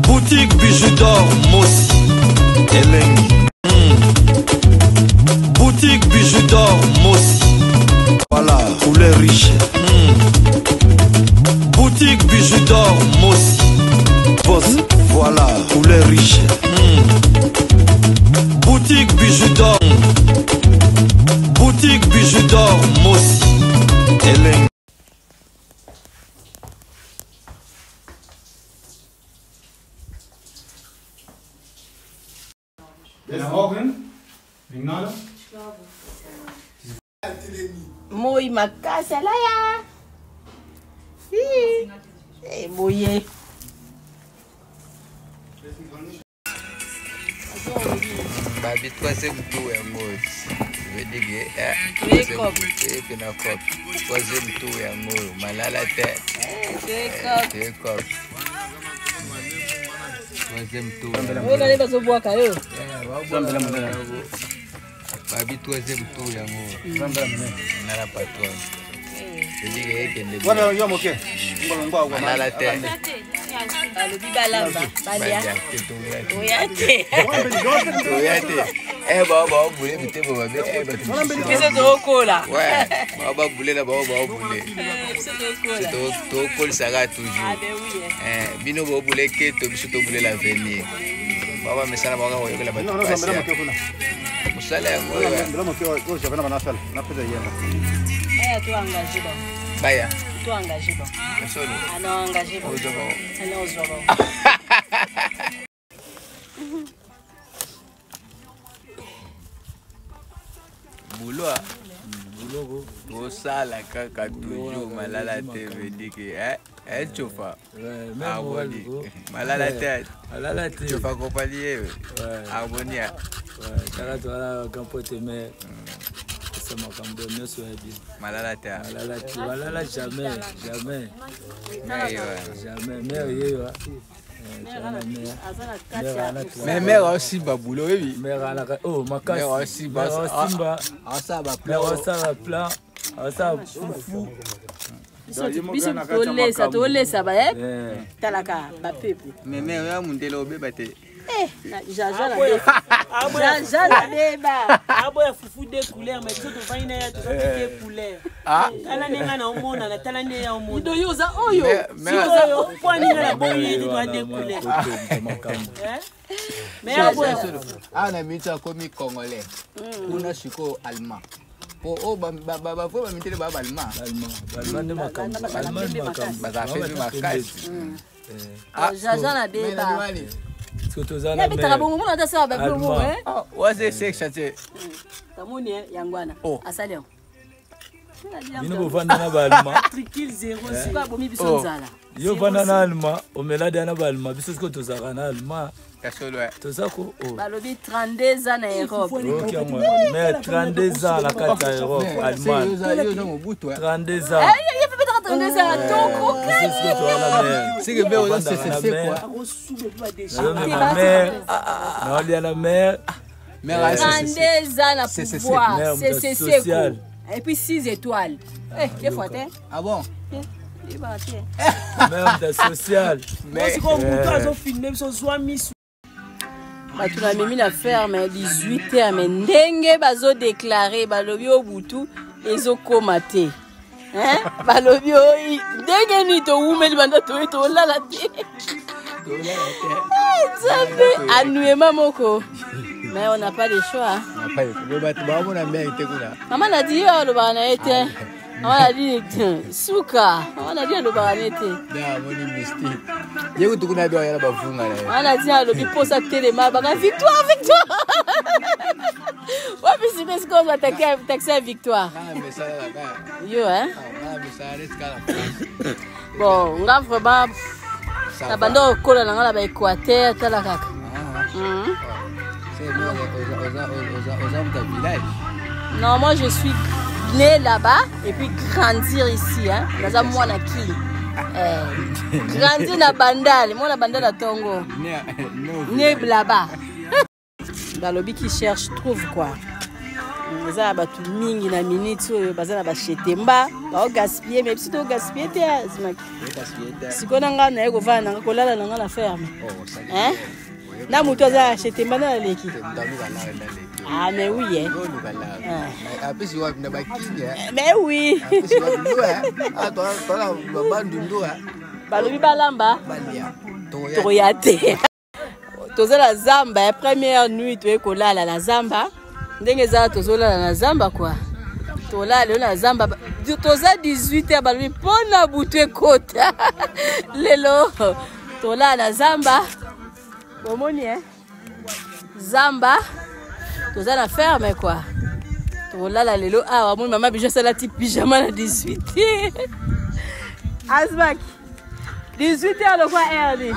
Boutique Bijou d'Or Mossi Elengi. Boutique Bijou d'Or Mossi. Voilà, couleur riche. Boutique Bijou d'Or Mossi. Boss, voilà, couleur riche. Boutique Bijou d'Or. Boutique Bijou d'Or Mossi Elengi. Moi makasi alaya. Boye. Babi troisième tour ya mosi. Je veux dire troisième tour ya moyo. Malala tête. Troisième tour. Babi troisième tour ya moyo. Na la patronne. Je dis que ne voilà yo moke. Malala tête. Balamba, Oyate. Eh baba boule bite baba be eh ba. Qu'est-ce que tu là? Ouais, baba boule là baba boule. C'est to col sera toujours. Bino baba boule que to biso to boule l'avenir. Baba mesana baba ko yola ba. Musala ngo. Tu engagé ba. Baya. Tu engagé ba. Solo. Ah non, engagé ba. Ozo ba. Non, ozo ba. Boulot au sala kaka toujours malala te veut dire que chofa aboni malala te chofa compagnie abonia kala tola kampote mais c'est ma cambo ne soit bien malala jamais mais mère aussi baboulot oui mère oh makasi mère aussi simba ça va plan ça fou biso tolesa ba talaka ba peuple mais mère ya mundelo bebate jaja la beba abo ya fufu de couleur mais tout va ina ya tout de couleur ala nenga na omona na tala ne ya omona ido yoza oyo oyo kwani na boyi de doit de couleur mais abo ana mita komi congolais kuna shiko allemand po o ba fo ba mitele ba allemand ne makambo ba za fait makasi jaja la beba Tozana mais bongo mona dasa ba bongo wase section te tamoni yangwana asaleo bino bovanda na balma trikil 0 sika bomi biso nzala yo vanda na alma omelade na balma biso siko tozaka na alma kasolo tozako balobi 32 ans na Europe mais 32 ans la kati ya Europe allemand 32 ans c'est que bien c'est quoi la mère 32 ans na pouvoir c'est social et puis 6 étoiles des fois ah bon mère de social mais c'est comme pour toi filmer son soit mis bato na memi na ferme 18h mais ndenge bazo déclarer balobi obutu ezokoma te balobi ndenge ni toumeli banda tolala te nzambe annuellement moko mais on n'a pas le choix maman a dit alobaka na ye te maman a dit suka maman a dit alobaka na ye te maman a dit alobi mposa telema baka victoire wapi siko taxi ya victoire yo bon nga vraiment na banda okola na nga na baéquateur tala kaka non moi je suis né là-bas et puis grandir ici naza mwana ki grandir na bandale mwana bandale à Tongo né là-bas balobi qui cherche trouve quoi eza batu mingi na minute oyo baza na bashetemba bao gaspiller mais biso to gaspiller te azimaki sikona nga na yeko vana nga kolala na nga na ferme hein na mutu aza shetemba na leki ah mais oui hein mais oui balobi balamba toya te toza la zamba première nuit to kolala la zamba ndenge za tozolala na zamba kwa tolala na zamba toza 18h balobi pona butu ekota lelo tolala na zamba bomoni hein zamba toza na ferme kwa tolala lelo awa moni mama Bijou sala ti pyjama na 18h azbaki 18h le quoi erdi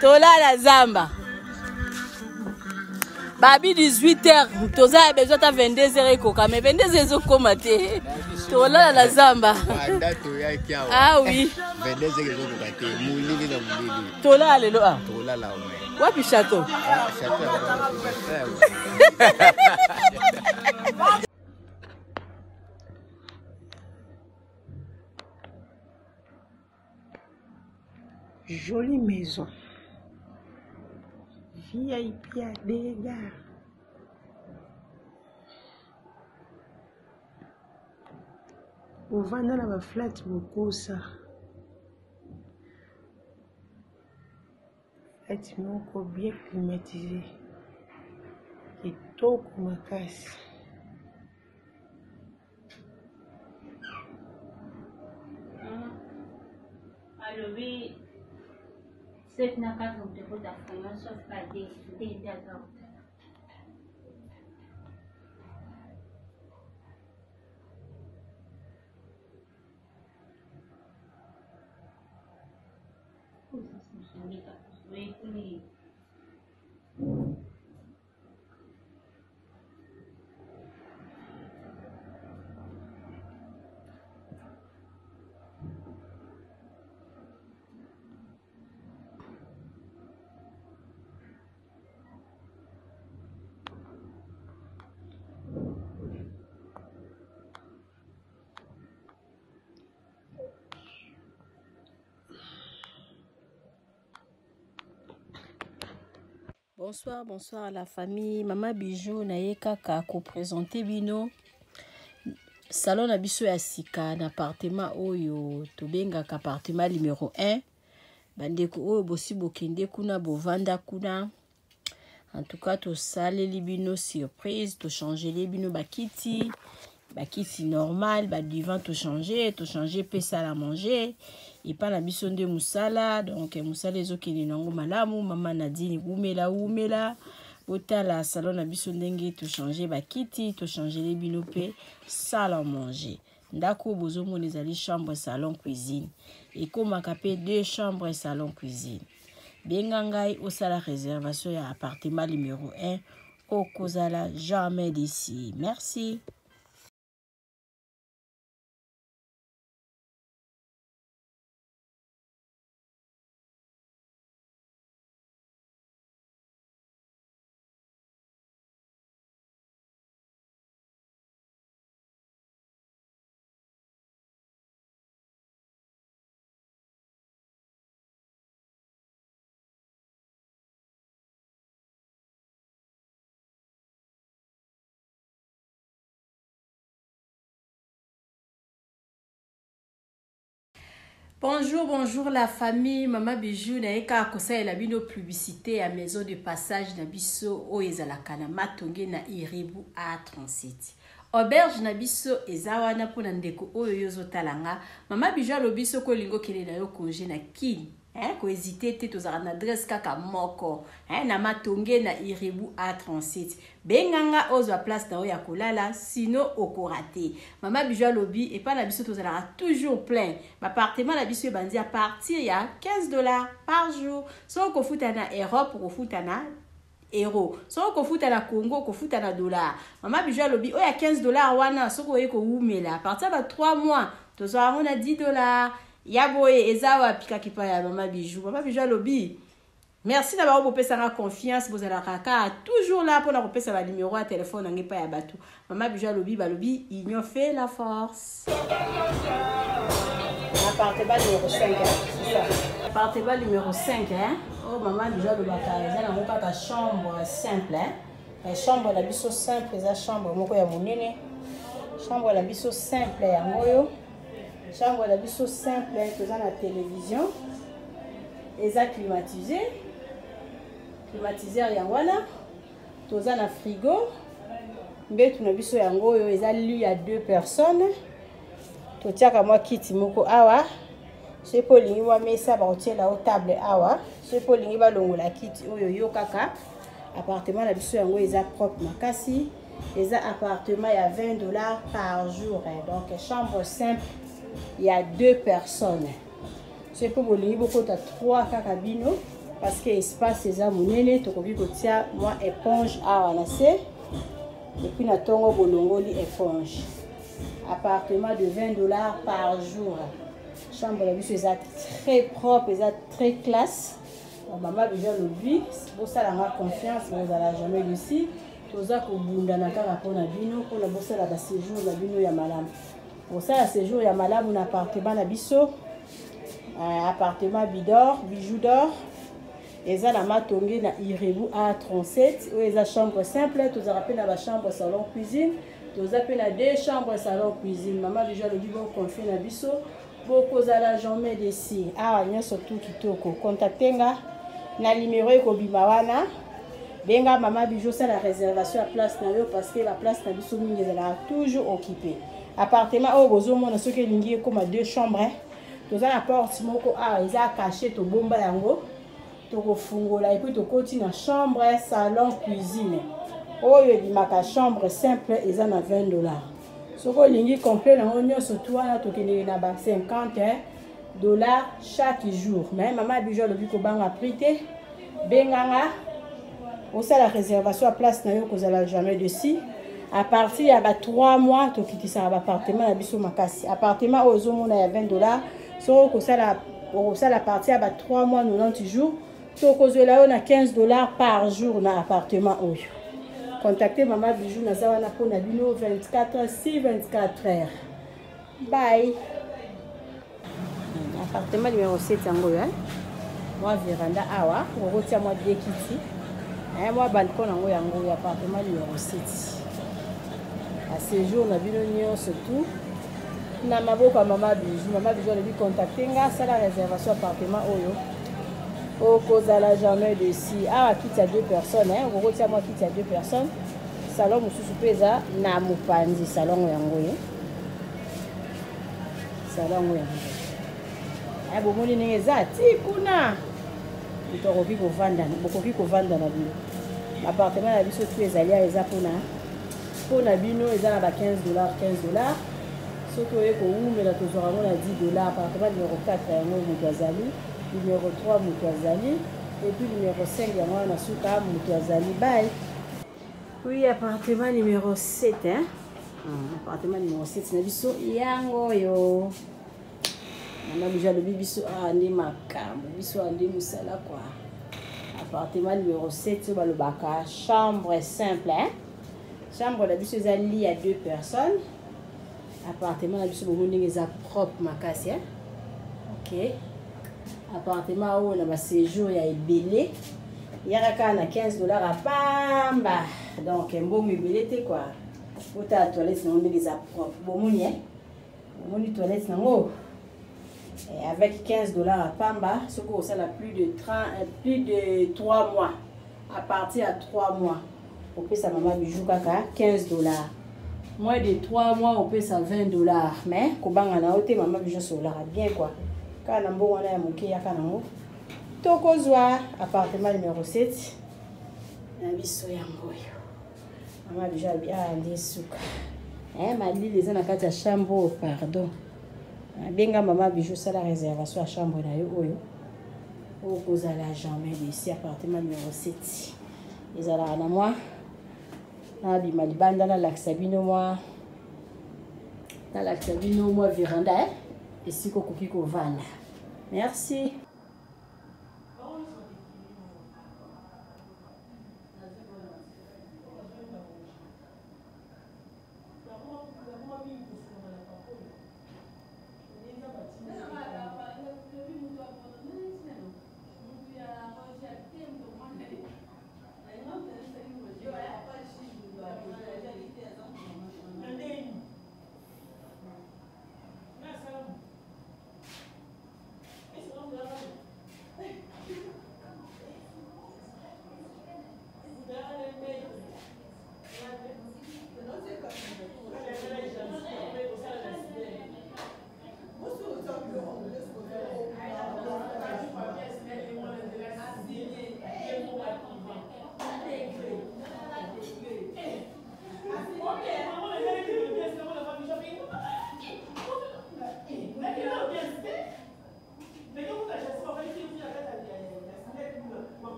tolala zamba babi 18h toza besoin ta 22h ekoka mais 22h ezokoma te tolala la zamba ah oui 22h ekoka te mulili na mulili tolala lelo ah tolala wapi château Jolie maison. VIP à dégâts. Au vendre la flat beaucoup ça. Bâtiment bien climatisé. Et tout comme ma casse. Alors oui. C'est une occasion de vous apprendre, sauf qu'à des dégâts. Bonsoir, bonsoir à la famille. Maman Bijou na ye kaka ko présenter bino salon na biso ya sika na appartement oyo to benga ka appartement numéro 1. Bandeko oyo bosi bokende kuna bovanda kuna. En tout cas to saleli bino surprise, to changer les bino bakiti normal, ba divan to changer pesa la manger. Et pas la mission de musala donc musala ezokende nango malamu mama Nadine umela botala salon na biso ndenge to changer bakiti to changer les binope salle à manger ndako bozomona ezali chambre salon cuisine et comme capé 2 chambres salon cuisine benga ngai osala réservation ya appartement numéro 1 okozala jamais d'ici. Merci. Bonjour la famille. Maman Bijou na eka kosa la bino publicité à maison de passage na biso o ezalaka na matonge na Iribu A37. Auberge na biso ezawana pona ndeko oyo yozotalanga. Maman Bijou alobiso ko lingo kele na yo congé na kini. Ko hésiter te tozara na adresse kaka moko. Na matonge na Iribu A37. Benganga ozwa place na ya kolala sino okorate. Maman Bijou alobi et pas la biso tozala toujours plein. Appartement la biso bandi à partir ya $15 par jour. So ko futa na Europe ko futa na euro. So ko futa na Congo ko futa na dollar. Maman Bijou alobi o ya $15 wana so ko yeko umela. À partir de 3 mois tozala on a $10. Yaboye ezawa pika kipa ya Maman Bijou. Maman Bijou alobi Merci d'avoir repensé confiance. Vous allez toujours là pour repasser le numéro de téléphone. On n'est pas à Batou. Maman Bijou Balobi, il fait la force. Appartement numéro 5. Appartement numéro 5. Oh, maman Bijou Balobi, elle a une chambre simple. La chambre la biso simple, la chambre moko ya monene. Chambre la biso simple ya moyo. Chambre la biso simple, tu as la télévision. Eza climatisé. Climatiseur yangwana. Tu as la frigo. Mbetu na biso yango oyo eza lit à 2 personnes. Tu tiaka moi kiti moko awa. C'est pour lingi wa mesa ba otiela au table awa. C'est pour lingi ba longola kiti oyo yo kaka. Appartement la biso yango eza propre makasi. Eza appartement il y a $20 par jour. Donc chambre simple, il y a 2 personnes. C'est pour vous lingi beaucoup ta 3 kakabino parce que espace eza monene to koki kotia moi éponge awa na se. Et puis na tongo bolongoli éponge. Appartement de $20 par jour. Chambre la biso eza très propre, eza très classe. Maman Bijou Balobi, pour ça la confiance, vous allez jamais ici. Tout ça que bunda na kaka pona bino, pour la bossa la séjour la bino ya malam. Pour ça la séjour ya malam un appartement na biso, appartement bidor, bijou d'or. Et ça la matongé na Irebu A37, où est la chambre simple, tout ça rappelle la chambre salon cuisine, tout ça appelle la 2 chambres salon cuisine. Maman Bijou Balobi bon confier na biso. Beaucoup à jamais d'ici. Ah, il y a surtout qui toko. Contactez-nga. Na numéro ekobima wana. Benga maman Bijou ça la réservation à place na yo parce que la place na biso mingi ezala toujours occupée. Appartement au bozo mona soki lingi comme 2 chambres. Toza na porte moko eza caché to bomba yango. To ko fungola et puis to koti na chambre, salon, cuisine. Oyo limaka chambre simple eza na $20. Soko lingi complet na onyo surtout na to kende na ba $50 chaque jour. Mais maman Bijou Balobi ko banga prité benganga osa la réservation à place na yo ko zala jamais dessus. À partir ya ba 3 mois to kitisa ba appartement na biso makasi. Appartement ozo mona ya $20. Soko ko sala partie ya ba 3 mois 90 jours. To ko zola yo na $15 par jour na appartement oyo. Contactez Maman Bijou Nazawana pour Nabino 24 heures. Bye. Appartement numéro 7 yango hein. Moi véranda awa, on retient moi bien kiti. Moi balcon yango yango appartement numéro 7. À séjour Nabino nyo surtout. Na maboko Maman Bijou, Maman Bijou lui contacter nga ça la réservation appartement oyo. Au Kozala jamais de si. Ah, quitte à 2 personnes. On retient moi quitte à 2 personnes. Salon Moussousou Peza, na Mupandi, salon Yangoye. Salon Yangoye. Bon, mon n'est pas Tikuna. Il te revient au Vanda. Beaucoup qui au Vanda na bio. L'appartement la biso tu es allé à Ezapona. Pour Nabino, ils ont $15. Surtout, mais la toujours à $10. Appartement numéro 4, Moutouazali. Numéro 3, Moutouazali. Et puis numéro 5, il y a moi, Nasuka, Moutouazali. Bye. Oui, appartement numéro 7. Hein? Appartement numéro 7. Nabiso yango yo. Maman Bijou Balobi biso andi makambo. Biso andi musala quoi. Appartement numéro 7, balobaka chambre simple. Hein? Chambre la biso za lit à 2 personnes. Appartement la biso bomo ndenge za propre makasi. Hein? OK. Appartement où on a séjour il y a ebélé. Il y a $15 à pamba. Donc un bon meublé quoi. Pour ta toilette non les propre. Bon mon toilette non. Et avec $15 à pamba, ce que ça a plus de 3 mois. À partir de 3 mois, on paye sa Maman Bijou kaka $15. Moins de 3 mois, on paye ça $20. Mais kobanga na ote Maman Bijou solara bien quoi. Quand on a bon on a monté ya kanango. Tokozwa appartement numéro 7. Na biso yango yo. Maman Bijou andi suka. Ma lit les na kati ya chambre pardon. Benga Maman Bijou ça la réservation à chambre na yo oyo. Okozala jamais ici appartement numéro 7. Ezala na moi. Na bima libanda na laksabino moi. Na laksabino moi véranda. Ici kokoki ko vanda. Merci.